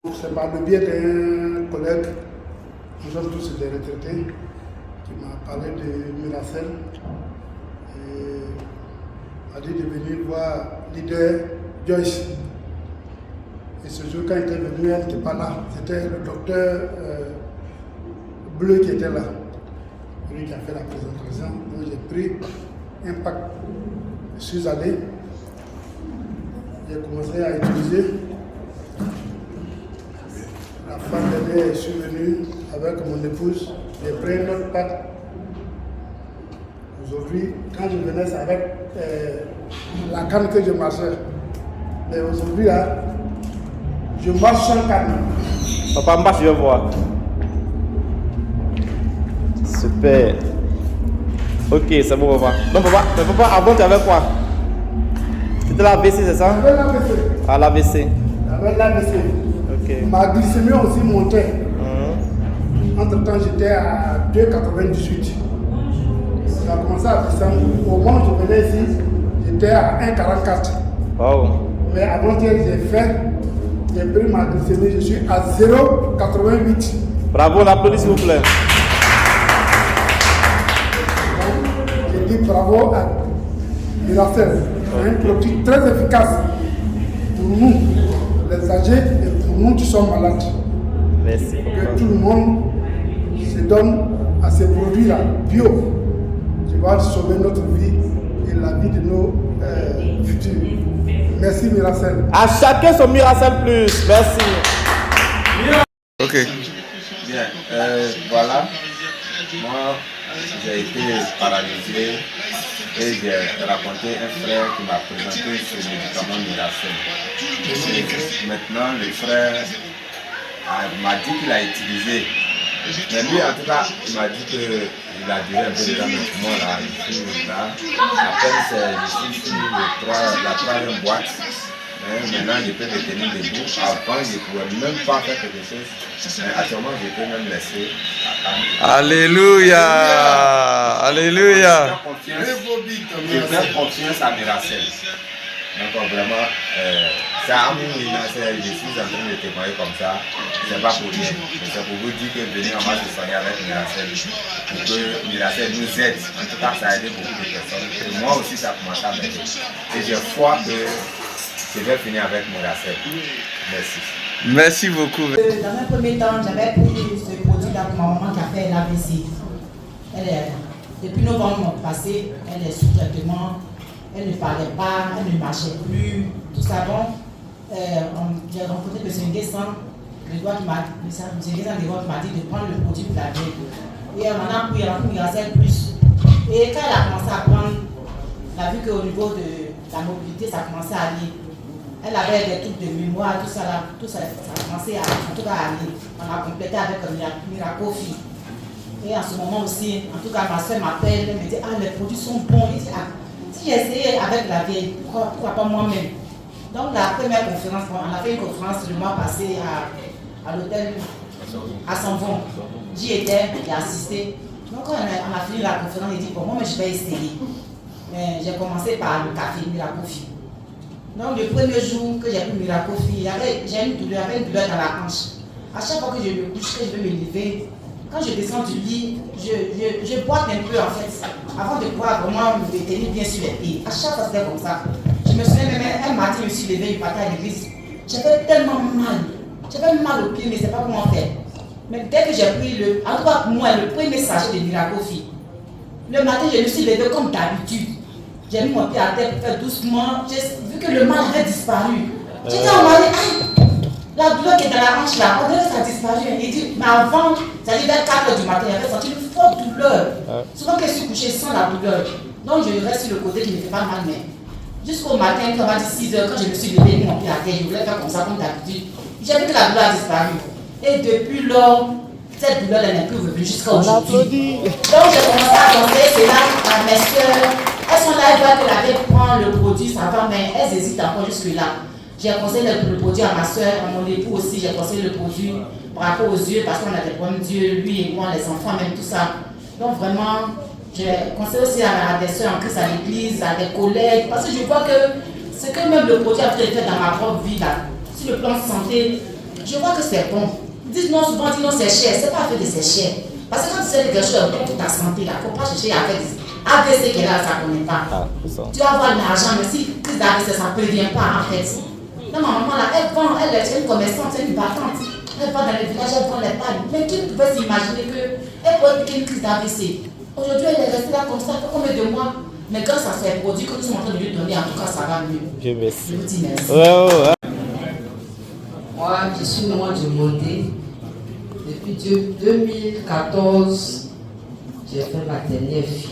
C'est par le biais d'un collègue, nous sommes tous des retraités, qui m'a parlé de Miracel et m'a dit de venir voir leader Joyce. Et ce jour, quand il était venu, elle n'était pas là. C'était le docteur Bleu qui était là. Lui qui a fait la présentation. Donc j'ai pris un pack. Je suis allé. J'ai commencé à utiliser. La fin d'année, je suis venu avec mon épouse. J'ai pris un autre pack. Aujourd'hui, quand je venais, c'est avec la canne que je marchais. Mais aujourd'hui, là, je marche sans canne. Papa, marche, je vais voir. Super. Ok, c'est bon, papa. Donc, papa, avant, tu avais quoi? C'était l'AVC, c'est ça? J'avais l'AVC. Ah, l'AVC. J'avais l'AVC. Ok. Ma glycémie aussi montait. Entre-temps, j'étais à 2,98. Ça a commencé à descendre. Au moment où je venais ici, j'étais à 1,44. Wow. Mais avant-hier, j'ai pris ma glycémie, je suis à 0,88. Bravo, on applaudit s'il vous plaît. Je dis bravo à Miracel. Un produit très efficace pour nous, les âgés, et pour nous qui sommes malades. Merci. Que tout le monde se donne à ces produits-là, bio, qui vont sauver notre vie et la vie de nos futurs. Merci Miracel. À chacun son Miracel plus. Merci. Ok. Bien, voilà. Moi, j'ai été paralysé et j'ai raconté un frère qui m'a présenté ce médicament Miracel. Et maintenant, le frère m'a dit qu'il a utilisé. Mais lui, en tout cas, il m'a dit qu'il a duré un peu de temps, mais moi, là, je suis là. Après, je suis sur la troisième boîte. Maintenant, je peux me tenir debout. Avant, je ne pouvais même pas faire quelque chose. Mais actuellement, je peux même laisser la canne. Alléluia. Alléluia. Je fais confiance à Miracel. Donc vraiment, c'est à moi, je suis en train de témoigner comme ça. C'est pas pour rien. C'est pour vous dire que venez en masse de soigner avec Miracel. Pour que Miracel nous aide. En tout cas, ça a aidé beaucoup de personnes. Et moi aussi, ça a commencé à m'aider. Et j'ai foi que je vais finir avec Miracel. Merci. Merci beaucoup. Dans un premier temps, j'avais pris ce produit-là pour ma maman qui a fait l'AVC. Depuis novembre passé, elle est sous traitement. Elle ne parlait pas, elle ne marchait plus, tout ça. Bon, j'ai rencontré M. Nguessan, Grégoire qui m'a dit de prendre le produit pour la vie. Et elle m'en a pris, elle a pris Miracel plus. Et quand elle a commencé à prendre, elle a vu qu'au niveau de la mobilité, ça commençait à aller. Elle avait des trucs de mémoire, tout ça là, ça a commencé à, en tout cas, à aller. On a complété avec Miracofi. Et en ce moment aussi, en tout cas, ma soeur m'appelle, elle me dit, ah, les produits sont bons. Il dit, ah, si j'ai essayé avec la vieille, pourquoi pas moi-même? Donc la première conférence, on a fait une conférence le mois passé à l'hôtel à Sanvon. J'y étais, j'ai assisté. Donc quand on a fini la conférence, j'ai dit, bon, moi je vais essayer. Mais j'ai commencé par le café Miracofi. Donc le premier jour que j'ai pris Miracofi, j'ai une douleur dans la hanche. À chaque fois que je me couche, que je veux me lever, quand je descends du lit, je boite un peu en fait, avant de pouvoir vraiment me tenir bien sur les pieds. À chaque fois c'était comme ça. Je me souviens même, un matin je me suis levée, je partais à l'église. J'avais tellement mal. J'avais mal au pied, mais je ne sais pas comment faire. Mais dès que j'ai pris en tout cas pour moi, le premier sachet de Miracofi, le matin je me suis levée comme d'habitude. J'ai mis mon pied à terre pour faire doucement. J'ai vu que le mal avait disparu. J'ai dit à mon mari, ah, la douleur qui est dans la hanche là, on dirait que ça a disparu. Il dit, mais avant, ça dit vers 4 h du matin, j'avais senti une forte douleur. Souvent que je suis couchée sans la douleur. Donc je reste sur le côté qui ne fait pas mal, mais jusqu'au matin, quand on m'a dit 6 h, quand je me suis levée, mis mon pied à terre, je voulais faire comme ça, comme d'habitude. J'ai vu que la douleur a disparu. Et depuis lors, cette douleur n'est plus revenue jusqu'à aujourd'hui. Donc j'ai commencé à conseiller cela à mes soeurs. Elles sont là, elles voient que la vieille prend le produit, ça va, mais elles hésitent encore jusque-là. J'ai conseillé le produit à ma soeur, à mon époux aussi, j'ai conseillé le produit par rapport aux yeux, parce qu'on a des problèmes d'yeux, lui et moi, les enfants, même tout ça. Donc vraiment, j'ai conseillé aussi à des soeurs en Christ à l'église, à des collègues, parce que je vois que ce que même le produit a fait dans ma propre vie, là, sur le plan de santé, Je vois que c'est bon. Dites non, souvent, dites non, c'est cher. C'est pas fait de c'est cher. Parce que quand tu sais que quelque chose est bon pour ta santé, il ne faut pas chercher à faire des AVC qui est là, ça ne connaît pas. Ah, c'est ça. Tu vas avoir de l'argent, mais si crise d'AVC, ça ne prévient pas en fait. Non, ma maman là, elle vend, elle est une commerçante, c'est une battante. Elle va dans les villages, elle vend les pagnes. Mais qui pouvait s'imaginer qu'elle pourrait piquer une crise d'AVC? Aujourd'hui, elle est restée là comme ça, pour combien de mois? Mais grâce à ces produits que nous sommes en train de lui donner, en tout cas, ça va mieux. Je merci. Je vous dis merci. Ouais. Moi, je suis maman du Mondé. Depuis 2014, j'ai fait ma dernière fille.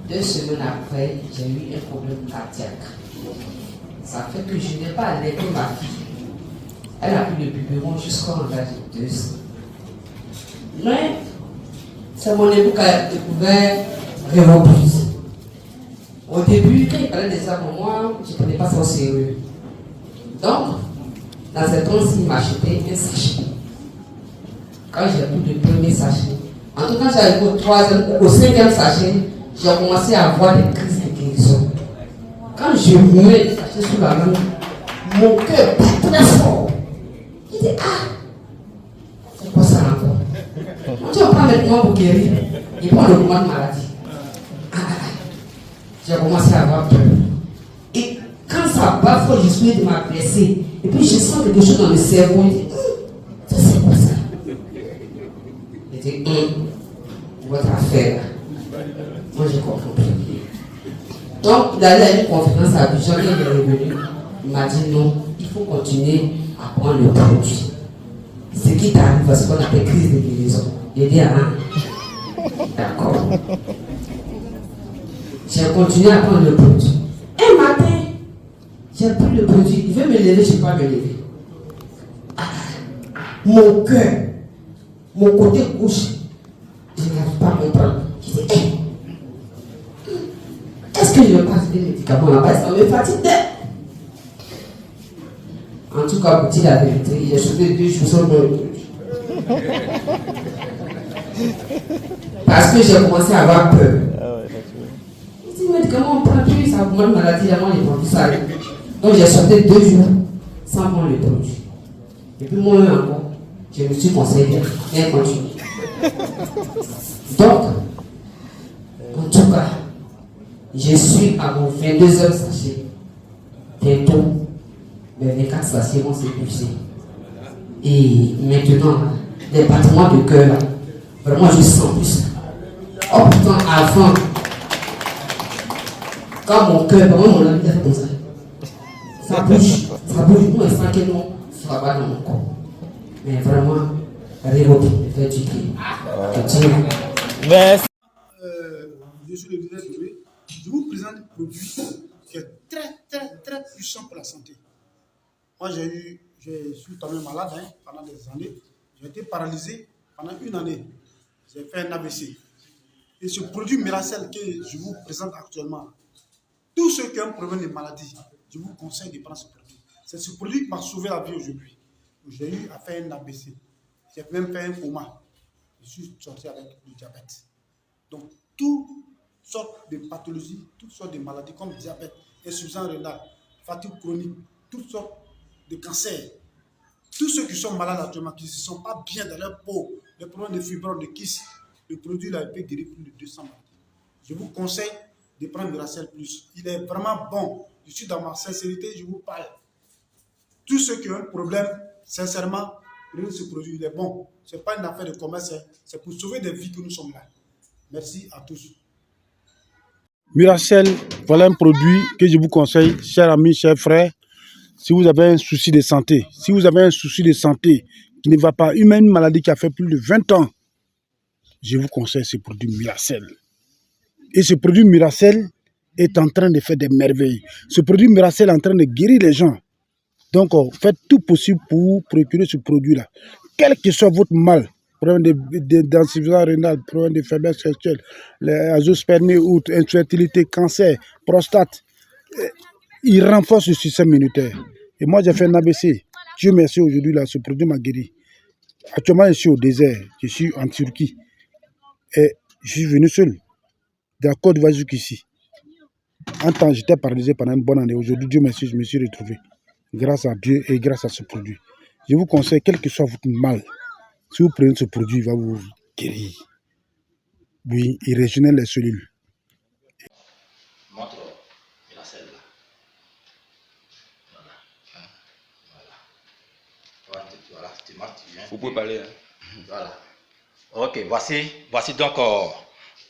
2 semaines après, j'ai eu un problème cardiaque. Ça fait que je n'ai pas allaité ma fille. Elle a pris le biberon jusqu'à l'âge de 2 ans. Mais c'est mon époux qui a découvert Révobus. Au début, quand il parlait de ça pour moi, je ne prenais pas ça au sérieux. Donc, dans cette once, il m'a acheté un sachet. Quand j'ai pris le premier sachet, en tout cas, j'arrive au 5e sachet, j'ai commencé à avoir des crises de guérison. Quand je mets le sachet sous la main, mon cœur bat très fort. Je dis, c'est quoi ça encore? On dit, on prend maintenant pour guérir. Il prend le moment de maladie. J'ai commencé à avoir peur. Et quand ça bat fort, je suis de ma blessée. Et puis je sens quelque chose dans le cerveau. Je dis, ça c'est quoi ça? Je dis, votre affaire. Moi je comprends plus. Donc d'aller à une conférence à Abidjan, il est revenu. Il m'a dit non, il faut continuer à prendre le produit. Ce qui t'arrive, parce qu'on appelle crise de guérison. J'ai dit, d'accord. J'ai continué à prendre le produit. Un matin, j'ai pris le produit. Il veut me lever, je ne peux pas me lever. Mon cœur, mon côté gauche, je n'arrive pas à comprendre. Je dis, est-ce que je vais passer des médicaments là-bas? Ça me fatigue. En tout cas, pour dire la vérité, j'ai sauté 2 jours sans mon produit. Parce que j'ai commencé à avoir peur. Je dis, mais comment on prend plus, ça augmente la maladie, avant les produits ça. Donc j'ai sauté 2 jours sans prendre le produit. Et puis moi encore, je me suis conseillé bien continuer. Donc, en tout cas, je suis à mon 22e sachet. Bientôt, mes 24 sachets vont s'épuiser. Et maintenant, les battements de cœur, vraiment je sens plus. Oh putain, avant, quand mon cœur, vraiment mon ami est comme ça. Ça bouge, moi je sens que non, ça va dans mon corps. Mais vraiment, Révobi, fait du bien. Merci. Je suis le directeur de Doué. Je vous présente un produit qui est très puissant pour la santé. Moi, je suis tombé malade pendant des années. J'ai été paralysé pendant 1 année. J'ai fait un AVC. Et ce produit Miracel que je vous présente actuellement, tous ceux qui ont un problème de maladie, je vous conseille de prendre ce produit. C'est ce produit qui m'a sauvé la vie aujourd'hui. J'ai eu à faire un AVC. J'ai même fait un coma. Je suis sorti avec le diabète. Donc, toutes sortes de pathologies, toutes sortes de maladies comme diabète, insuffisance rénale, fatigue chronique, toutes sortes de cancers. Tous ceux qui sont malades actuellement, qui ne se sentent pas bien dans leur peau, les problèmes de fibrome, de kyste, le produit là, il peut guérir plus de 200 maladies. Je vous conseille de prendre Miracel Plus. Il est vraiment bon. Je suis dans ma sincérité, je vous parle. Tous ceux qui ont un problème, sincèrement, prenez ce produit, il est bon. Ce n'est pas une affaire de commerce, c'est pour sauver des vies que nous sommes là. Merci à tous. Miracel, voilà un produit que je vous conseille, chers amis, chers frères. Si vous avez un souci de santé, qui ne va pas, une maladie qui a fait plus de 20 ans, je vous conseille ce produit Miracel. Et ce produit Miracel est en train de faire des merveilles. Ce produit Miracel est en train de guérir les gens. Donc, faites tout possible pour procurer ce produit-là. Quel que soit votre mal, problème d'insuffisance rénale, problème de faiblesse sexuelle, azoospermie, infertilité, cancer, prostate, il renforce le système immunitaire. Et moi, j'ai fait un AVC. Dieu merci, aujourd'hui, là, ce produit m'a guéri. Actuellement, je suis au désert. Je suis en Turquie. Et je suis venu seul. De la Côte d'Ivoire jusqu'ici. En temps, j'étais paralysé pendant une bonne année. Aujourd'hui, Dieu merci, je me suis retrouvé. Grâce à Dieu et grâce à ce produit. Je vous conseille, quel que soit votre mal, si vous prenez ce produit, il va vous guérir. Oui, il régénère les cellules. Montre la selle là. Voilà, tu marques, tu viens. Vous pouvez parler. Voilà. Ok, voici donc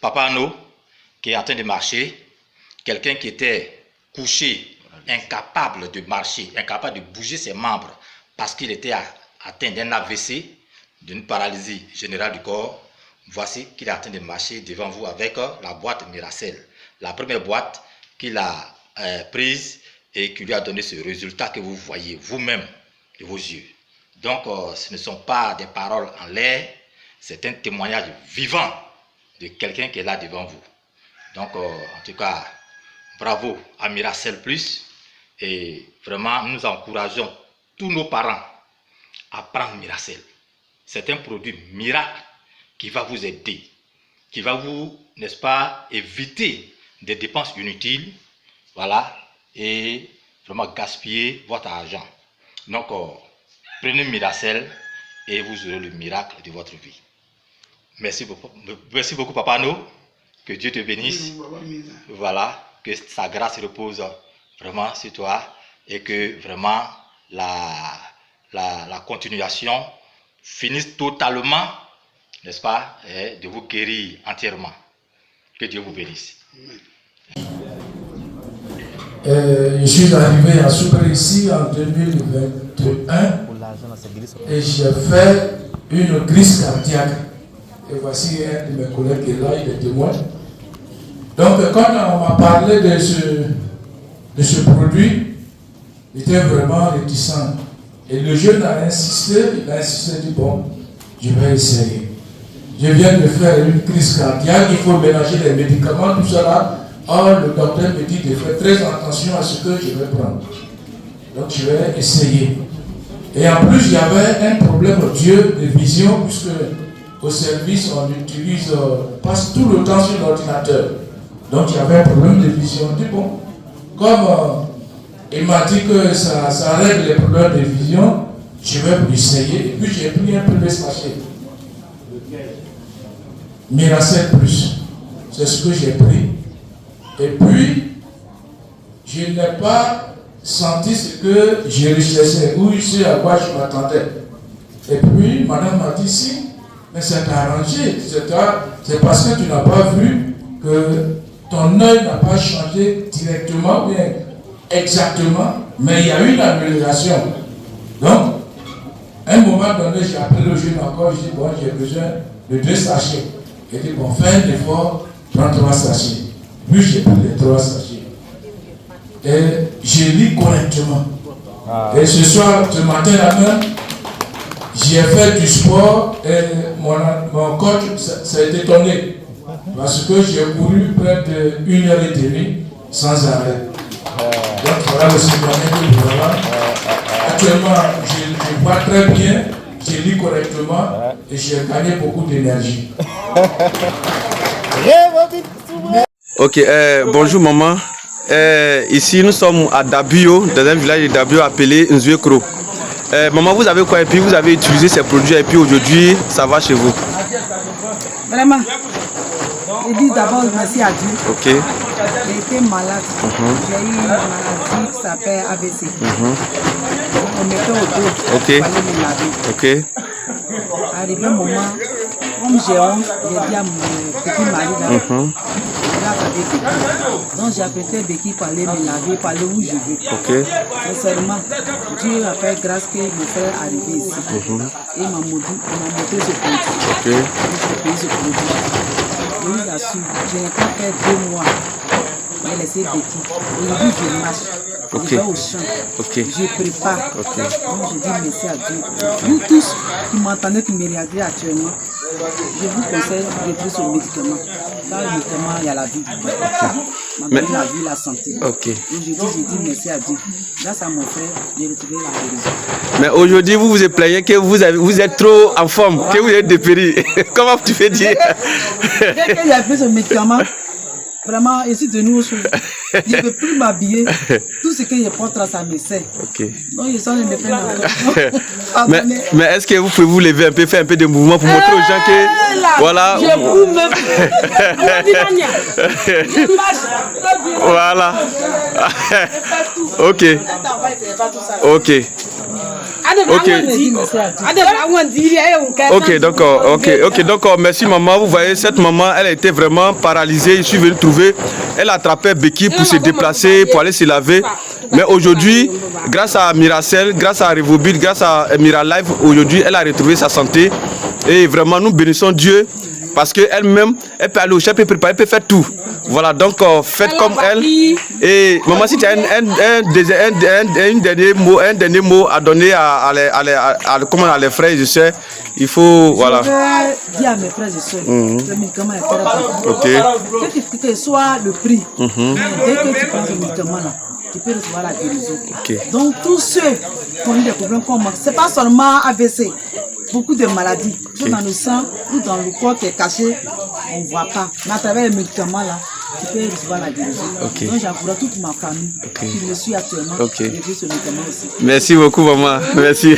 Papa Anno qui est en train de marcher. Quelqu'un qui était couché, incapable de marcher, incapable de bouger ses membres parce qu'il était atteint d'un AVC, d'une paralysie générale du corps. Voici qu'il est en train de marcher devant vous avec la boîte Miracell. La première boîte qu'il a prise et qui lui a donné ce résultat que vous voyez vous-même de vos yeux. Donc, ce ne sont pas des paroles en l'air, c'est un témoignage vivant de quelqu'un qui est là devant vous. Donc, en tout cas, bravo à Miracell Plus. Et vraiment, nous encourageons tous nos parents à prendre Miracell. C'est un produit miracle qui va vous aider, qui va vous, n'est-ce pas, éviter des dépenses inutiles, voilà, et vraiment gaspiller votre argent. Donc, prenez Miracell et vous aurez le miracle de votre vie. Merci beaucoup Papa No. Que Dieu te bénisse. Voilà, que sa grâce repose vraiment sur toi et que vraiment la continuation finisse totalement, n'est-ce pas, de vous guérir entièrement. Que Dieu vous bénisse. Je suis arrivé à Soukre ici en 2021 et j'ai fait une crise cardiaque. Et voici un de mes collègues qui est là, il est témoin. Donc quand on m'a parlé de ce produit, j'étais vraiment réticent. Et le jeune a insisté, il dit bon, je vais essayer. Je viens de faire une crise cardiaque, il faut mélanger les médicaments, tout cela. Or, le docteur me dit de faire très attention à ce que je vais prendre. Donc je vais essayer. Et en plus, il y avait un problème de vision, puisque au service, on utilise, passe tout le temps sur l'ordinateur. Donc il y avait un problème de vision. Je dis bon, comme il m'a dit que ça règle les problèmes de vision, je vais essayer. Et puis j'ai pris un peu de sachet. Miracell Plus, c'est ce que j'ai pris. Et puis, je n'ai pas senti ce que je recherchais, ou ce à quoi je m'attendais. Et puis, madame m'a dit si, mais c'est arrangé. C'est parce que tu n'as pas vu que ton œil n'a pas changé directement, bien exactement, mais il y a eu une amélioration. Donc, à un moment donné, j'ai appelé le jeune encore, je dis bon, j'ai besoin de 2 sachets. Il dit bon, fais un effort, prends 3 sachets. Puis j'ai pris les 3 sachets. Et je lis correctement. Et ce soir, ce matin-là même, j'ai fait du sport et mon coach s'est étonné. Parce que j'ai couru près de 1h30 sans arrêt. Donc voilà le témoignage que voilà. Actuellement, je vois très bien, je lis correctement et j'ai gagné beaucoup d'énergie. Ok, bonjour maman. Ici nous sommes à Dabio, dans un village de Dabio appelé Nzuekro. Maman, vous avez quoi? Et puis vous avez utilisé ces produits et puis aujourd'hui ça va chez vous? Vraiment, je dis d'abord merci à Dieu. Ok. J'ai été malade. J'ai eu une maladie qui s'appelle AVC. On mettait au dos. Ok. Il fallait me laver. Ok. Arrivé un moment, comme j'ai honte, j'ai dit à mon petit mari là, donc j'ai appelé Béki pour aller me laver, pour aller où je veux. Ok. Sincèrement, Dieu a fait grâce que mon frère est arrivé ici. Et il m'a montré ce produit. Ok. J'ai payé ce produit. Je vous assure, je n'ai pas fait 2 mois. J'ai laissé Béki. Aujourd'hui, je marche. Ok. Je vais au champ. Ok. Je prépare. Ok. Donc je dis merci à Dieu. Vous tous qui m'entendez, qui me regardez actuellement, je vous conseille de prendre ce médicament. Dans le médicament, il y a la vie. La vie, la santé. Ok. Aujourd'hui, je dis merci à Dieu. Grâce à mon frère, j'ai retrouvé la guérison. Mais aujourd'hui, vous vous plaignez que vous êtes trop en forme, que vous êtes dépéri. Comment tu fais dire? Dès que j'ai pris ce médicament, Vraiment, ici de nous, je ne peux plus m'habiller. Tout ce que je porte là, ça me sert. Ok. Donc, ils sont me prennent encore. mais est-ce que vous pouvez vous lever un peu, faire un peu de mouvement pour montrer aux gens que... Voilà. Je vous même. Voilà. Ok. Ok. Ok, donc merci maman. Vous voyez, cette maman, elle a été vraiment paralysée. Je suis venu trouver. Elle attrapait béquille pour se déplacer, pour aller se laver. Mais aujourd'hui, grâce à Miracel, grâce à Revobit, grâce à Miralife, aujourd'hui, elle a retrouvé sa santé. Et vraiment, nous bénissons Dieu parce qu'elle-même, elle peut aller au champ, elle peut préparer, elle peut faire tout. Voilà, donc faites comme elle. Et maman, si tu as un dernier mot à donner à les frères et sœurs, il faut, voilà. Je vais dire à mes frères et sœurs, le médicament est très important. Ok. Quel que soit le prix, dès que tu prends ce médicament-là, tu peux recevoir la guérison. Okay. Donc tous ceux qui ont eu des problèmes comme moi, ce n'est pas seulement AVC, beaucoup de maladies sont dans le sang ou dans le corps qui est caché, on ne voit pas. Mais à travers les médicaments là, tu peux recevoir la guérison. Donc j'encourage toute ma famille qui me suit actuellement de ce médicament aussi. Merci beaucoup maman, merci.